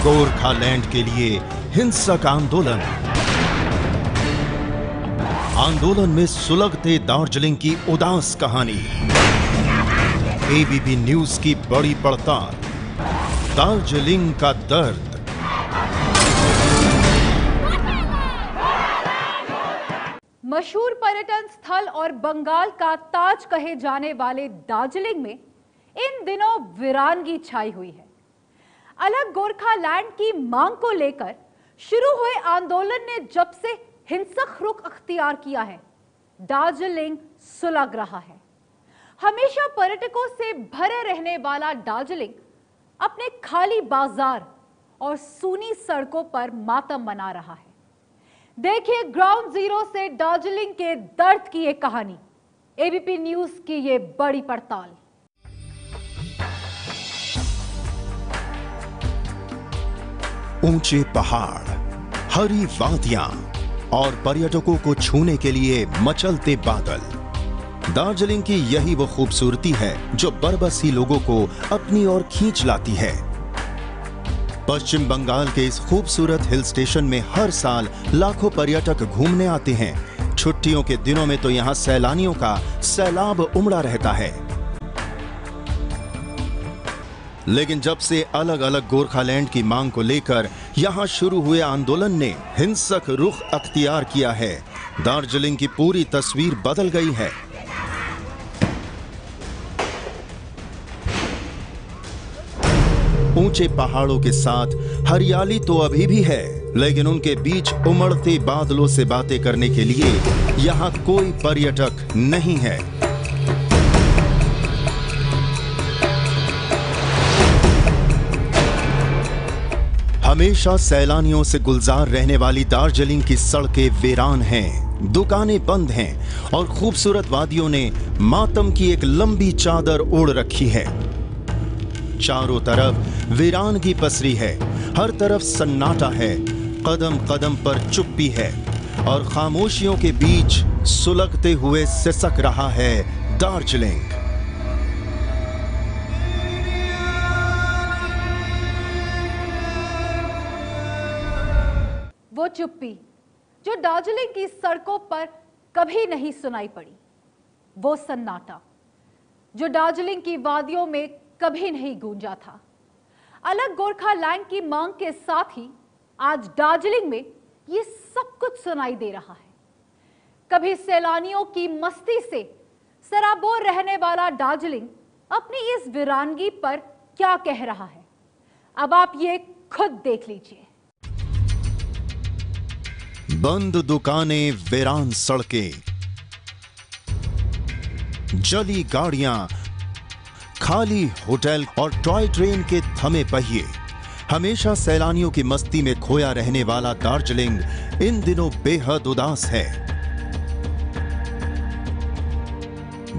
गोरखालैंड के लिए हिंसक आंदोलन। आंदोलन में सुलगते दार्जिलिंग की उदास कहानी। एबीपी न्यूज की बड़ी पड़ताल। दार्जिलिंग का दर्द। मशहूर पर्यटन स्थल और बंगाल का ताज कहे जाने वाले दार्जिलिंग में इन दिनों वीरानगी छाई हुई है। अलग गोरखालैंड की मांग को लेकर शुरू हुए आंदोलन ने जब से हिंसक रुख अख्तियार किया है, दार्जिलिंग सुलग रहा है। हमेशा पर्यटकों से भरे रहने वाला दार्जिलिंग अपने खाली बाजार और सूनी सड़कों पर मातम मना रहा है। देखिए ग्राउंड जीरो से दार्जिलिंग के दर्द की एक कहानी, एबीपी न्यूज की ये बड़ी पड़ताल। ऊंचे पहाड़, हरी वादियां और पर्यटकों को छूने के लिए मचलते बादल। दार्जिलिंग की यही वो खूबसूरती है जो बरबसी लोगों को अपनी ओर खींच लाती है। पश्चिम बंगाल के इस खूबसूरत हिल स्टेशन में हर साल लाखों पर्यटक घूमने आते हैं। छुट्टियों के दिनों में तो यहां सैलानियों का सैलाब उमड़ा रहता है। लेकिन जब से अलग अलग गोरखालैंड की मांग को लेकर यहां शुरू हुए आंदोलन ने हिंसक रुख अख्तियार किया है, दार्जिलिंग की पूरी तस्वीर बदल गई है। ऊंचे पहाड़ों के साथ हरियाली तो अभी भी है, लेकिन उनके बीच उमड़ते बादलों से बातें करने के लिए यहां कोई पर्यटक नहीं है। हमेशा सैलानियों से गुलजार रहने वाली दार्जिलिंग की सड़कें वीरान हैं, दुकानें बंद हैं और खूबसूरत वादियों ने मातम की एक लंबी चादर ओढ़ रखी है। चारों तरफ वीरानगी पसरी है, हर तरफ सन्नाटा है, कदम कदम पर चुप्पी है और खामोशियों के बीच सुलगते हुए सिसक रहा है दार्जिलिंग। वो चुप्पी जो दार्जिलिंग की सड़कों पर कभी नहीं सुनाई पड़ी, वो सन्नाटा जो दार्जिलिंग की वादियों में कभी नहीं गूंजा था। अलग गोरखालैंड की मांग के साथ ही आज दार्जिलिंग में ये सब कुछ सुनाई दे रहा है। कभी सैलानियों की मस्ती से सराबोर रहने वाला दार्जिलिंग अपनी इस वीरानगी पर क्या कह रहा है, अब आप ये खुद देख लीजिए। बंद दुकानें, वीरान सड़कें, जली गाड़ियां, खाली होटल और टॉय ट्रेन के थमे पहिए। हमेशा सैलानियों की मस्ती में खोया रहने वाला दार्जिलिंग इन दिनों बेहद उदास है।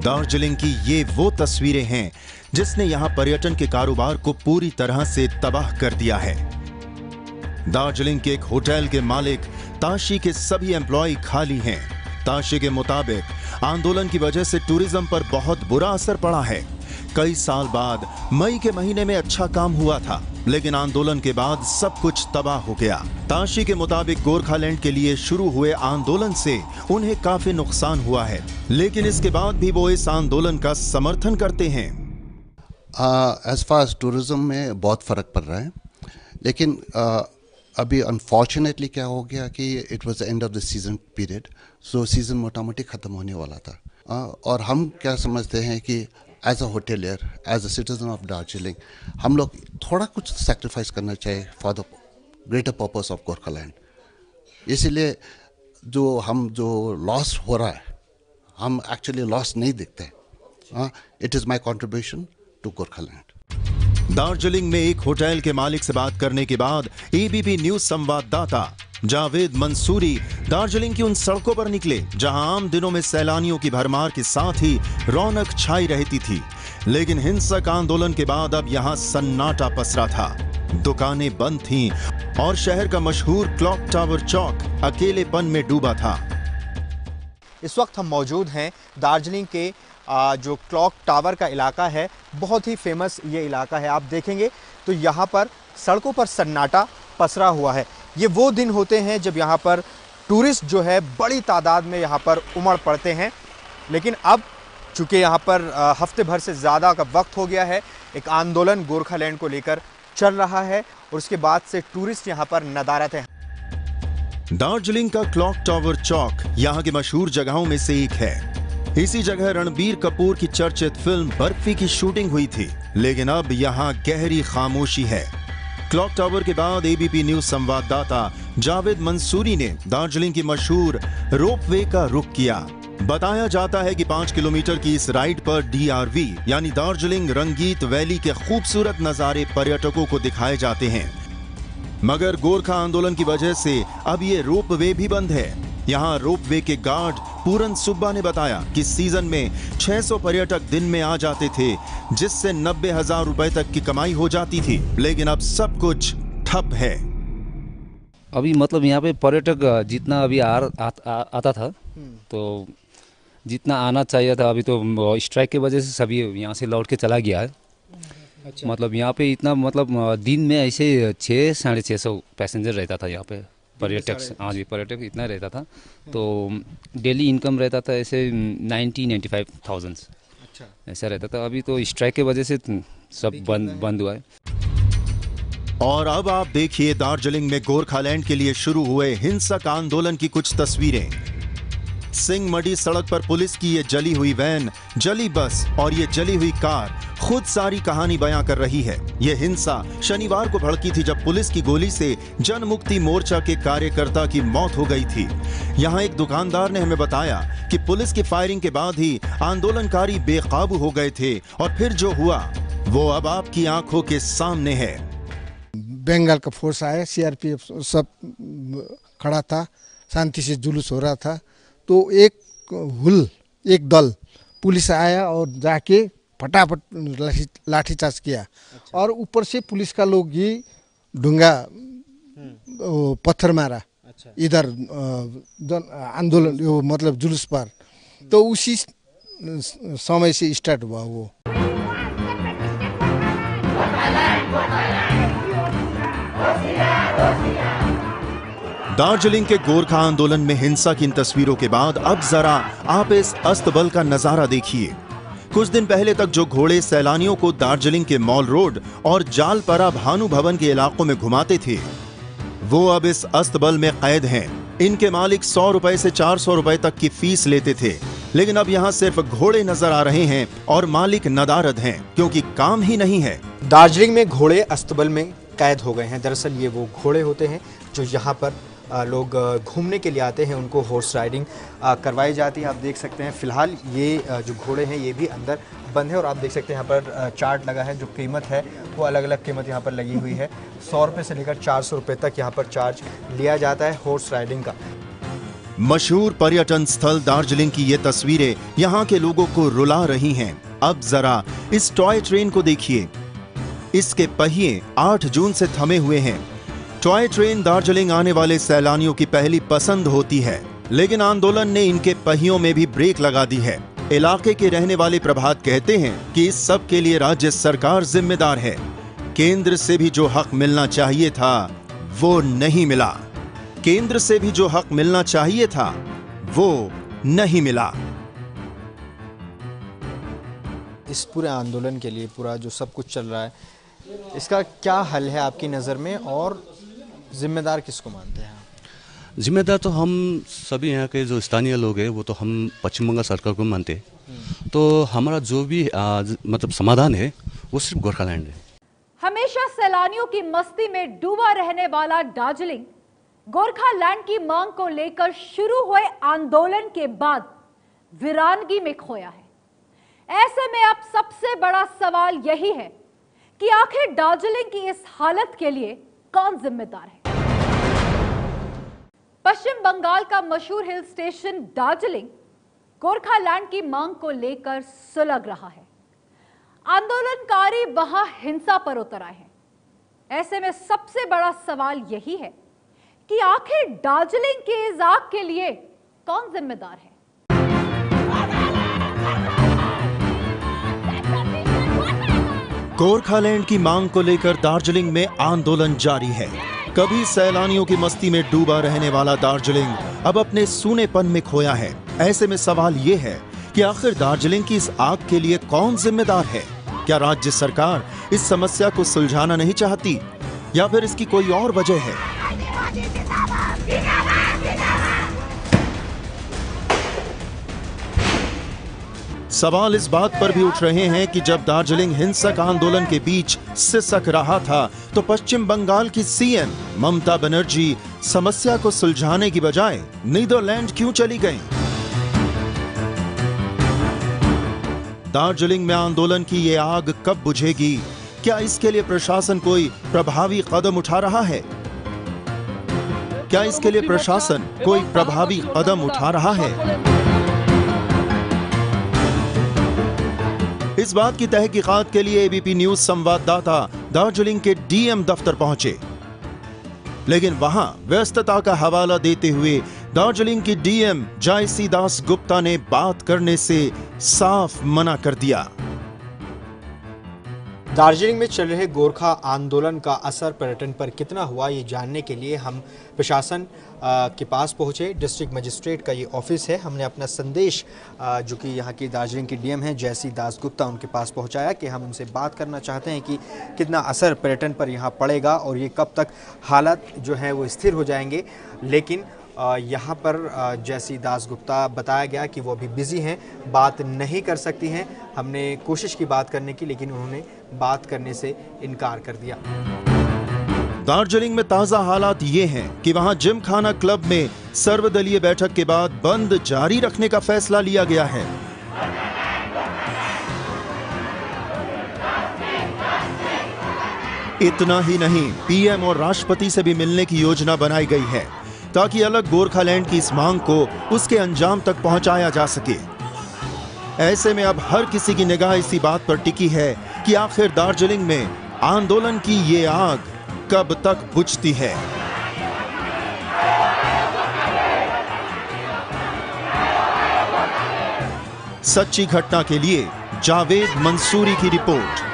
दार्जिलिंग की ये वो तस्वीरें हैं जिसने यहां पर्यटन के कारोबार को पूरी तरह से तबाह कर दिया है। दार्जिलिंग के एक होटल के मालिक ताशी के सभी एम्प्लॉय खाली हैं। ताशी के मुताबिक आंदोलन की वजह से टूरिज्म पर बहुत बुरा असर पड़ा है। कई साल बाद मई के महीने में अच्छा काम हुआ था, लेकिन आंदोलन के बाद सब कुछ तबाह हो गया। ताशी के मुताबिक गोरखालैंड के लिए शुरू हुए आंदोलन से उन्हें काफी नुकसान हुआ है, लेकिन इसके बाद भी वो इस आंदोलन का समर्थन करते हैं। एज फार एज टूरिज्म में बहुत फ़र्क पड़ रहा है, लेकिन अभी अनफॉर्चुनेटली क्या हो गया कि it was the end of the season period, so season मोटा मोटी ख़त्म होने वाला था। और हम क्या समझते हैं कि as a hotelier, as a citizen of Darjeeling, हम लोग थोड़ा कुछ सेक्रीफाइस करना चाहिए for the greater purpose of Gorkhaland. इसीलिए जो लॉस हो रहा है, हम एक्चुअली लॉस नहीं दिखते। It is my contribution to Gorkhaland. Darjeeling में एक होटल के मालिक से बात करने के बाद एबीपी न्यूज संवाददाता जावेद मंसूरी दार्जिलिंग की उन सड़कों पर निकले जहां आम दिनों में सैलानियों की भरमार के साथ ही रौनक छाई रहती थी, लेकिन हिंसक आंदोलन के बाद अब यहां सन्नाटा पसरा था। दुकानें बंद थीं और शहर का मशहूर क्लॉक टावर चौक अकेलेपन में डूबा था। इस वक्त हम मौजूद हैं दार्जिलिंग के जो क्लॉक टावर का इलाका है, बहुत ही फेमस ये इलाका है। आप देखेंगे तो यहाँ पर सड़कों पर सन्नाटा पसरा हुआ है। ये वो दिन होते हैं जब यहाँ पर टूरिस्ट जो है बड़ी तादाद में यहाँ पर उमड़ पड़ते हैं, लेकिन अब चूँकि यहाँ पर हफ्ते भर से ज़्यादा का वक्त हो गया है, एक आंदोलन गोरखालैंड को लेकर चल रहा है और उसके बाद से टूरिस्ट यहाँ पर नदारत है। दार्जिलिंग का क्लॉक टावर चौक यहाँ की मशहूर जगहों में से एक है। इसी जगह रणबीर कपूर की चर्चित फिल्म बर्फी की शूटिंग हुई थी, लेकिन अब यहाँ गहरी खामोशी है। क्लॉक टावर के बाद एबीपी न्यूज संवाददाता जावेद मंसूरी ने दार्जिलिंग की मशहूर रोपवे का रुख किया। बताया जाता है कि 5 किलोमीटर की इस राइड पर डीआरवी यानी दार्जिलिंग रंगीत वैली के खूबसूरत नजारे पर्यटकों को दिखाए जाते हैं, मगर गोरखा आंदोलन की वजह से अब ये रोपवे भी बंद है। यहाँ रोपवे के गार्ड पूरन सुब्बा ने बताया कि सीजन में 600 पर्यटक दिन में आ जाते थे, जिससे 90,000 रुपए तक की कमाई हो जाती थी, लेकिन अब सब कुछ ठप है। अभी मतलब यहाँ पे पर्यटक जितना अभी आता था, तो जितना आना चाहिए था अभी तो स्ट्राइक की वजह से सभी यहाँ से लौट के चला गया है। अच्छा। मतलब यहाँ पे इतना मतलब दिन में ऐसे 600-650 पैसेंजर रहता था यहाँ पे पर्यटक। हाँ जी, पर्यटक इतना रहता था, तो डेली इनकम रहता था ऐसे 90-95,000 अच्छा ऐसा रहता था। अभी तो स्ट्राइक की वजह से सब बंद हुआ है। और अब आप देखिए दार्जिलिंग में गोरखालैंड के लिए शुरू हुए हिंसक आंदोलन की कुछ तस्वीरें। सिंह मडी सड़क पर पुलिस की ये जली हुई वैन, जली बस और ये जली हुई कार खुद सारी कहानी बयां कर रही है। ये हिंसा शनिवार को भड़की थी जब पुलिस की गोली से जन मुक्ति मोर्चा के कार्यकर्ता की मौत हो गई थी। यहाँ एक दुकानदार ने हमें बताया कि पुलिस की फायरिंग के बाद ही आंदोलनकारी बेकाबू हो गए थे और फिर जो हुआ वो अब आपकी आंखों के सामने है। बंगाल का फोर्स आया, सीआरपीएफ सब खड़ा था, शांति से जुलूस हो रहा था, तो एक दल पुलिस आया और जाके फटाफट लाठीचार्ज किया। अच्छा। और ऊपर से पुलिस का लोग ही डूंगा पत्थर मारा। अच्छा। इधर आंदोलन मतलब जुलूस पर, तो उसी समय से स्टार्ट हुआ वो। दार्जिलिंग के गोरखा आंदोलन में हिंसा की इन तस्वीरों के बाद अब जरा आप इस अस्तबल का नजारा देखिए। कुछ दिन पहले तक जो घोड़े सैलानियों को दार्जिलिंग के मॉल रोड और जालपरा भानु भवन के इलाकों में घुमाते थे, वो अब इस अस्तबल में कैद हैं। इनके मालिक 100 रुपए से 400 रुपए तक की फीस लेते थे, लेकिन अब यहाँ सिर्फ घोड़े नजर आ रहे हैं और मालिक नदारद हैं, क्योंकि काम ही नहीं है। दार्जिलिंग में घोड़े अस्तबल में कैद हो गए हैं। दरअसल ये वो घोड़े होते हैं जो यहाँ पर लोग घूमने के लिए आते हैं, उनको हॉर्स राइडिंग करवाई जाती है। आप देख सकते हैं फिलहाल ये जो घोड़े हैं ये भी अंदर बंद है और आप देख सकते हैं यहाँ पर चार्ट लगा है, जो कीमत है वो अलग अलग कीमत यहाँ पर लगी हुई है। 100 रुपये से लेकर 400 रुपये तक यहाँ पर चार्ज लिया जाता है हॉर्स राइडिंग का। मशहूर पर्यटन स्थल दार्जिलिंग की ये तस्वीरें यहाँ के लोगों को रुला रही हैं। अब जरा इस टॉय ट्रेन को देखिए, इसके पहिए 8 जून से थमे हुए हैं। टॉय ट्रेन दार्जिलिंग आने वाले सैलानियों की पहली पसंद होती है, लेकिन आंदोलन ने इनके पहियों में भी ब्रेक लगा दी है। इलाके के रहने वाले प्रभात कहते हैं कि इस सब के लिए राज्य सरकार जिम्मेदार है। केंद्र से भी जो हक मिलना चाहिए था वो नहीं मिला। केंद्र से भी जो हक मिलना चाहिए था वो नहीं मिला। इस पूरे आंदोलन के लिए पूरा जो सब कुछ चल रहा है, इसका क्या हल है आपकी नज़र में और जिम्मेदार किसको मानते हैं? जिम्मेदार तो हम सभी यहाँ के जो स्थानीय लोग हैं वो तो हम पश्चिम बंगाल सरकार को मानते हैं। तो हमारा जो भी मतलब समाधान है वो सिर्फ गोरखालैंड है। हमेशा सैलानियों की मस्ती में डूबा रहने वाला दार्जिलिंग गोरखालैंड की मांग को लेकर शुरू हुए आंदोलन के बाद वीरानगी में खोया है। ऐसे में अब सबसे बड़ा सवाल यही है कि आखिर दार्जिलिंग की इस हालत के लिए कौन जिम्मेदार है? पश्चिम बंगाल का मशहूर हिल स्टेशन दार्जिलिंग गोरखालैंड की मांग को लेकर सुलग रहा है। आंदोलनकारी वहां हिंसा पर उतर आए हैं। ऐसे में सबसे बड़ा सवाल यही है कि आखिर दार्जिलिंग के इस आग के लिए कौन जिम्मेदार है? गोरखालैंड की मांग को लेकर दार्जिलिंग में आंदोलन जारी है। कभी सैलानियों की मस्ती में डूबा रहने वाला दार्जिलिंग अब अपने सूनेपन में खोया है। ऐसे में सवाल ये है कि आखिर दार्जिलिंग की इस आग के लिए कौन जिम्मेदार है? क्या राज्य सरकार इस समस्या को सुलझाना नहीं चाहती या फिर इसकी कोई और वजह है? सवाल इस बात पर भी उठ रहे हैं कि जब दार्जिलिंग हिंसक आंदोलन के बीच सिसक रहा था तो पश्चिम बंगाल की सीएम ममता बनर्जी समस्या को सुलझाने की बजाय नीदरलैंड क्यों चली गईं? दार्जिलिंग में आंदोलन की ये आग कब बुझेगी? क्या इसके लिए प्रशासन कोई प्रभावी कदम उठा रहा है? क्या इसके लिए प्रशासन कोई प्रभावी कदम उठा रहा है? इस बात की तहकीकात के लिए एबीपी न्यूज संवाददाता दार्जिलिंग के डीएम दफ्तर पहुंचे, लेकिन वहां व्यस्तता का हवाला देते हुए दार्जिलिंग की डीएम जायसी दास गुप्ता ने बात करने से साफ मना कर दिया। दार्जिलिंग में चल रहे गोरखा आंदोलन का असर पर्यटन पर कितना हुआ, ये जानने के लिए हम प्रशासन के पास पहुंचे। डिस्ट्रिक्ट मजिस्ट्रेट का ये ऑफिस है। हमने अपना संदेश जो कि यहाँ की दार्जिलिंग की डीएम है जयसी दास गुप्ता, उनके पास पहुंचाया कि हम उनसे बात करना चाहते हैं कि कितना असर पर्यटन पर यहाँ पड़ेगा और ये कब तक हालात जो है वो स्थिर हो जाएंगे। लेकिन यहाँ पर जयसी दास गुप्ता बताया गया कि वो अभी बिजी हैं, बात नहीं कर सकती हैं। हमने कोशिश की बात करने की, लेकिन उन्होंने बात करने से इनकार कर दिया। दार्जिलिंग में ताजा हालात ये हैं कि वहां जिम खाना क्लब में सर्वदलीय बैठक के बाद बंद जारी रखने का फैसला लिया गया है। इतना ही नहीं, पीएम और राष्ट्रपति से भी मिलने की योजना बनाई गई है ताकि अलग गोरखालैंड की इस मांग को उसके अंजाम तक पहुंचाया जा सके। ऐसे में अब हर किसी की निगाह इसी बात पर टिकी है कि आखिर दार्जिलिंग में आंदोलन की ये आग कब तक बुझती है। सच्ची घटना के लिए जावेद मंसूरी की रिपोर्ट।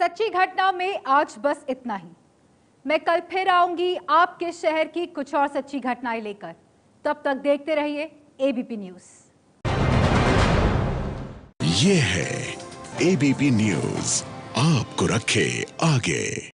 सच्ची घटना में आज बस इतना ही। मैं कल फिर आऊंगी आपके शहर की कुछ और सच्ची घटनाएं लेकर। तब तक देखते रहिए एबीपी न्यूज। ये है एबीपी न्यूज, आपको रखे आगे।